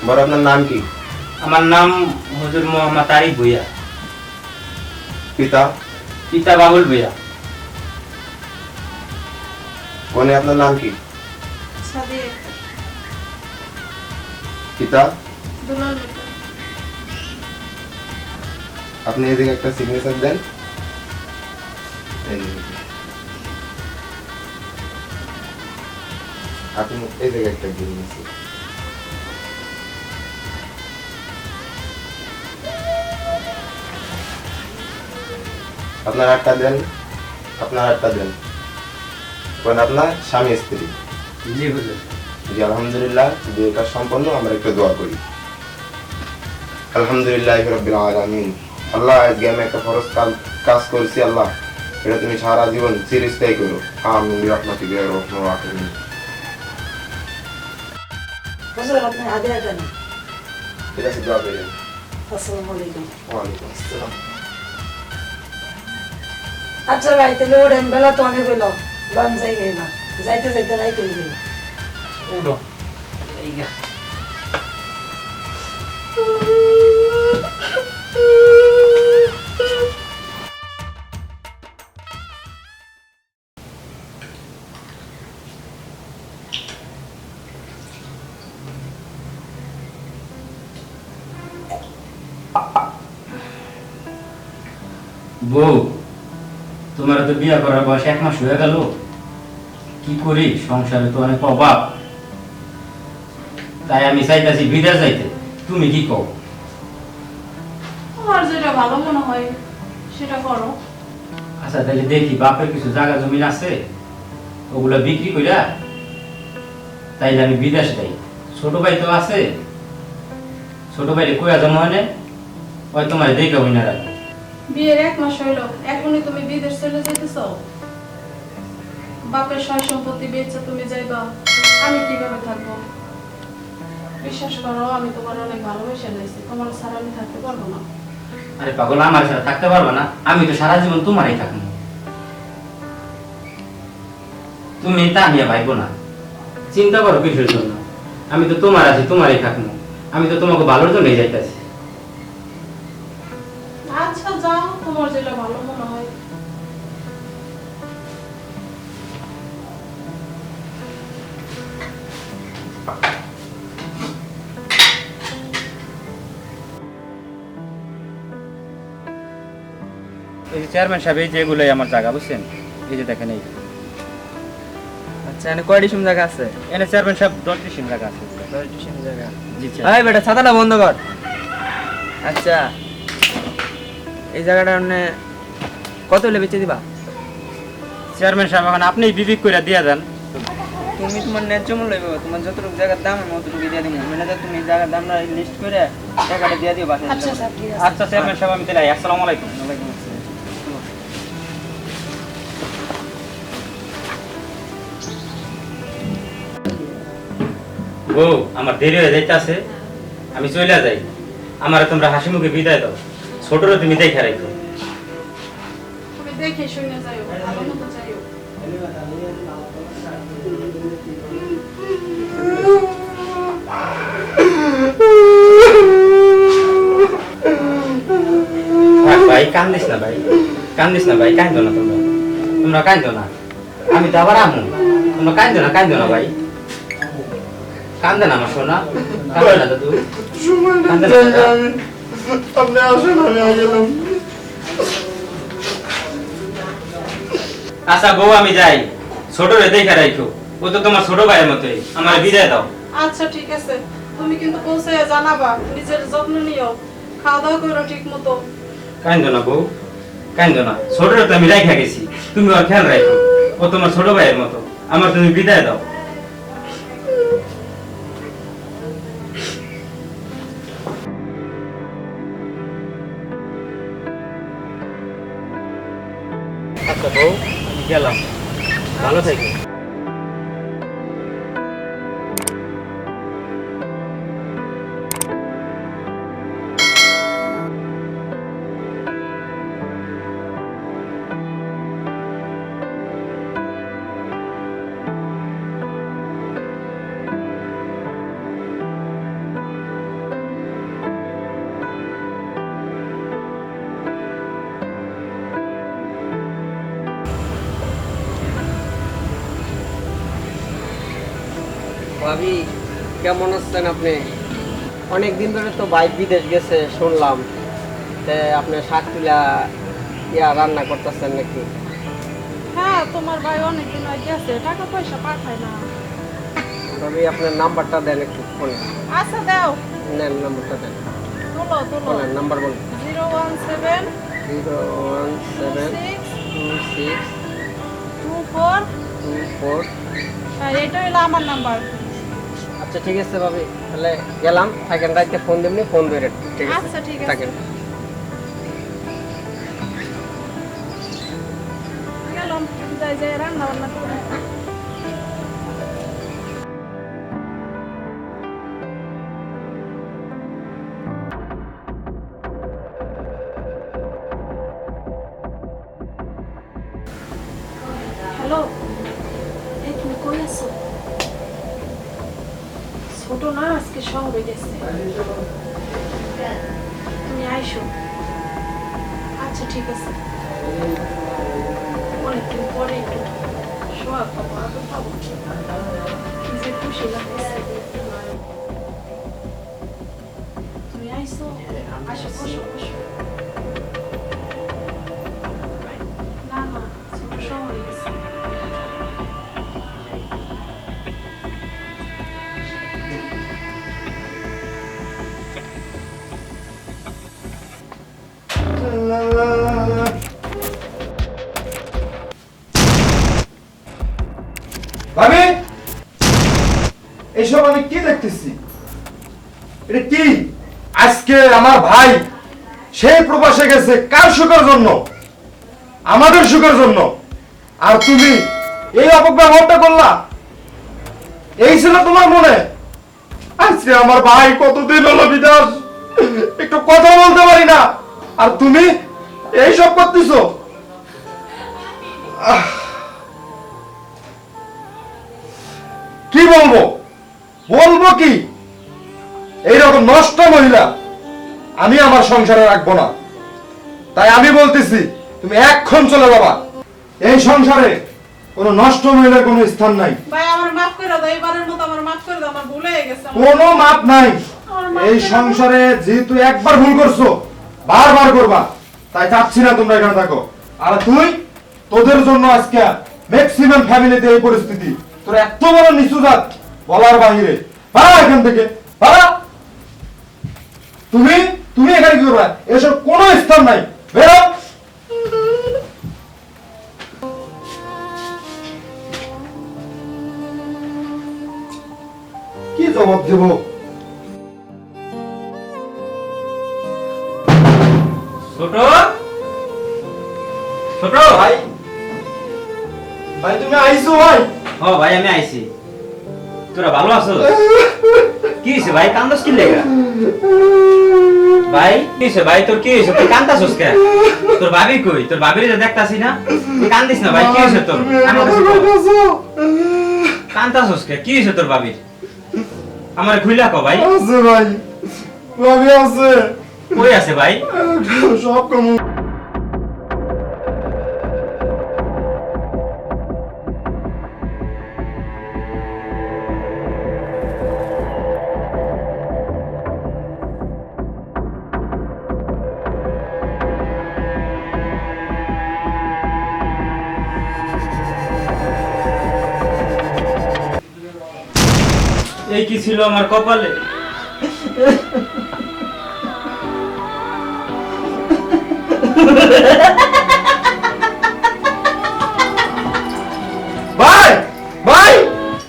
বড় আপনার নাম কি? আমার নাম হুজুর মোহাম্মদ তারিক ভুইয়া। পিতা? পিতা বাবুল ভুইয়া। বোনে আপনার নাম কি? সাদিক। পিতা? দুলাল বেটা। আপনি এদিকে একটা সিগনেচার দেন। এই যে। আপনি এই জায়গায় একটা দিয়ে দিয়েছি। আপনার হাতটা দেন, আপনার হাতটা দেন। কোন আপনার স্বামী স্ত্রী? জি হুজুর। জি আলহামদুলিল্লাহ, বিয়ে কাজ সম্পন্ন। আমরা একটু দোয়া করি। আলহামদুলিল্লাহ রাব্বিল আলামিন। আল্লাহ, আজকে আমি একটা ফরজ কাজ করছি। আল্লাহ, এটা তুমি সারা জীবন চিরস্থায়ী করো। আমিন বিরহমাতিকা ইয়া রাহমানুর রাহিম। হুজুর আপনি আগে দেন। ঠিক আছে, দোয়া করেন। আসসালামু আলাইকুম। ওয়ালাইকুম আসসালাম। আচ্ছা ভাই, তাহলে ওরেন বেলা তো অনেক হইল, লন যাই গেল, যাইতে যাইতে রাইত হয়ে গেল। উঠো। এই গা। বউ, তোমার তো বিয়ে করার বয়স 1 মাস হয়ে গেল। কি করি, সংসারে তো অনেক অভাব। তাই আমি চাইতেছি বিদেশ যাইতে। তুমি কি কও? তোমার যেটা ভালো মনে হয় সেটা করো। আচ্ছা তাহলে দেখি, বাপের কিছু জায়গা জমি আছে, ওগুলা বিক্রি কইরা তাইলে আমি বিদেশ যাই। ছোট ভাই তো আছে, ছোট ভাইরে কইয়া জমা হয় ওই তোমার দেখে হই না রাখো। বিয়ের 1 মাস হইলো, এখনই তুমি বিদেশ চলে যেতেছো? বাপের সয় সম্পত্তি বেচে তুমি যাইবা, আমি কিভাবে থাকবো? বিশ্বাস করো, আমি তোমার অনেক ভালোবেসে নিয়েছি, তোমার ছাড়া আমি থাকতে পারবো না। আরে পাগল, আমার সাথে থাকতে পারবে না? আমি তো সারা জীবন তোমারই থাকবো। তুমি তা নিয়ে ভাইবো না, চিন্তা করো কিসের জন্য? আমি তো তোমার আছি, তোমারই থাকবো। আমি তো তোমাকে ভালোর জন্যই যাইতেছি। আচ্ছা যাও, তোমার যেটা ভালো মনে হয়। এই যে চেয়ারম্যান সাহেব, এই যে এগুলোই আমার জায়গা, বুঝছেন? এই যে দেখেন এই। আচ্ছা, এনে কয় ডিসিম জায়গা আছে? এনে চেয়ারম্যান সাহেব 10 ডিসিম জায়গা আছে। 10 ডিসিম জায়গা। জি এই বেটা, ছাতাটা বন্ধ কর। আচ্ছা, এই জায়গাটা মানে কত হলে বেচে দিবা? চেয়ারম্যান সাহেব, এখন আপনি বিবেক করে দিয়ে দেন। তুমি তোমার ন্যায্য মূল্য পাবো, তোমার যতটুকু জায়গার দাম আমি অতটুকু দিয়ে দিব। ম্যানেজার তুমি জায়গার দামটা লিস্ট করে টাকাটা দিয়ে দিও বাসে। আচ্ছা স্যার, ঠিক আছে। আচ্ছা চেয়ারম্যান সাহেব, আমি তাহলে আসসালামু আলাইকুম। ওয়ালাইকুম আসসালাম। ও, আমার দেরি হয়ে যাইতেছে, আমি চলে যাই। আমার তোমরা হাসি মুখে বিদায় দাও। ছোটরও তুমি দেখে রাখো। তুমি দেখে শুনে যাইও, ভালো মতো যাইও। থাক ভাই, কান্দিস না ভাই, কান্দিস না ভাই, কান্দো না তোমরা, তোমরা কান্দো না। আমি তো আবার আমু, তোমরা কান্দো না, কান্দো না ভাই, কান্দে না আমার সোনা, কান্দে না দাদু, কান্দে না দাদা। আপনি আসেন, আমি গেলাম। আচ্ছা বউ, আমি যাই। ছোটরে দেখে রাখো, ও তো তোমার ছোট ভাইয়ের মতোই। আমার বিদায় দাও। আচ্ছা ঠিক আছে, তুমি কিন্তু পৌঁছে জানাবা, নিজের যত্ন নিও, খাওয়া দাওয়া করো ঠিক মতো। কান্দো না বউ, কান্দো না। ছোটরে তো আমি রাখা গেছি, তুমি ওর খেয়াল রাখো। ও তোমার ছোট ভাইয়ের মতো। আমার তুমি বিদায় দাও। আচ্ছা বউ, আমি গেলাম, ভালো থাকো। ভাবি কেমন আছেন আপনি? অনেক দিন ধরে তো বাইক বিদেশ গেছে শুনলাম, তে আপনি শাক তুলা রান্না করতেছেন নাকি? হ্যাঁ, তোমার ভাই অনেকদিন আগে গেছে, টাকা পয়সা পাঠায় না। ভাবি আপনার নাম্বারটা দেন একটু ফোনে। আচ্ছা দাও, নেন নাম্বারটা দেন। তোলো তোলো। বলেন নাম্বার বলুন। 017 01726 24। 24। হ্যাঁ, এটা হলো আমার নাম্বার। আচ্ছা ঠিক আছে ভাবি, তাহলে গেলাম, থাকেন, রাইতে ফোন দেবনি, ফোন ধরে। ঠিক আছে, আচ্ছা ঠিক আছে, থাকেন। গেলাম, যাই যাই রান্না বান্না করে। হ্যালো, এই তুমি কই আছো? ছোট না আজকে শহরে গেছে, তুমি আইসো। আচ্ছা ঠিক আছে, অনেকদিন পরে একটু শোয়া পাবো, আদর পাবো, কি যে খুশি লাগতেছে। তুমি আইসো, আসো, বসো বসো। না না, ছোট শহরে গেছে। ভাবি, এইসব আমি কি দেখতেছি? এটা কি? আজকে আমার ভাই সেই প্রবাসে গেছে কার সুখের জন্য? আমাদের সুখের জন্য। আর তুমি এই অপব্যবহারটা করলা? এই ছিল তোমার মনে? আজকে আমার ভাই কতদিন হলো বিদেশ, একটু কথা বলতে পারি না, আর তুমি এইসব করতেছো? কি বলবো, বলবো কি? এইরকম নষ্ট মহিলা আমি আমার সংসারে রাখবো না। তাই আমি বলতেছি, তুমি এক্ষণ চলে যাবা। এই সংসারে কোনো নষ্ট মহিলার কোনো স্থান নাই। ভাই আমার মাফ করে দাও, এবারের মতো আমার মাফ করে দাও, আমার ভুল হয়ে গেছে। কোনো মাপ নাই। এই সংসারে যেহেতু একবার ভুল করছো, বারবার করবা, তাই চাচ্ছি না তোমরা এখানে থাকো। আর তুই, তোদের জন্য আজকে ম্যাক্সিমাম ফ্যামিলিতে এই পরিস্থিতি। তোর এত বড় নিচু জাত, বলার বাহিরে। পারা এখান থেকে, পারা। তুমি তুমি এখানে কি করবা? এসব কোনো স্থান নাই, বেরো। কি জবাব দেবো? ছোট ছোট ভাই, ভাই তুমি আইছো ভাই? ও ভাই, আমি আইছি। তোরা ভালো আছো? কি হয়েছে ভাই, কান্দস কি লেগা? ভাই কি হয়েছে ভাই, তোর কি হয়েছে? তুই কান্দাছস কে? তোর ভাবি কই? তোর ভাবির যে দেখতাছি না, তুই কান্দিস না ভাই। কি হয়েছে তোর? আমার কাছে কও। কান্দাছস কে? কি হয়েছে তোর ভাবির? আমার খুইলা কও ভাই। আছে ভাই, ভাবি আছে। কই আছে ভাই? সব কম। এই কি ছিল আমার কপালে? Ha ha ha!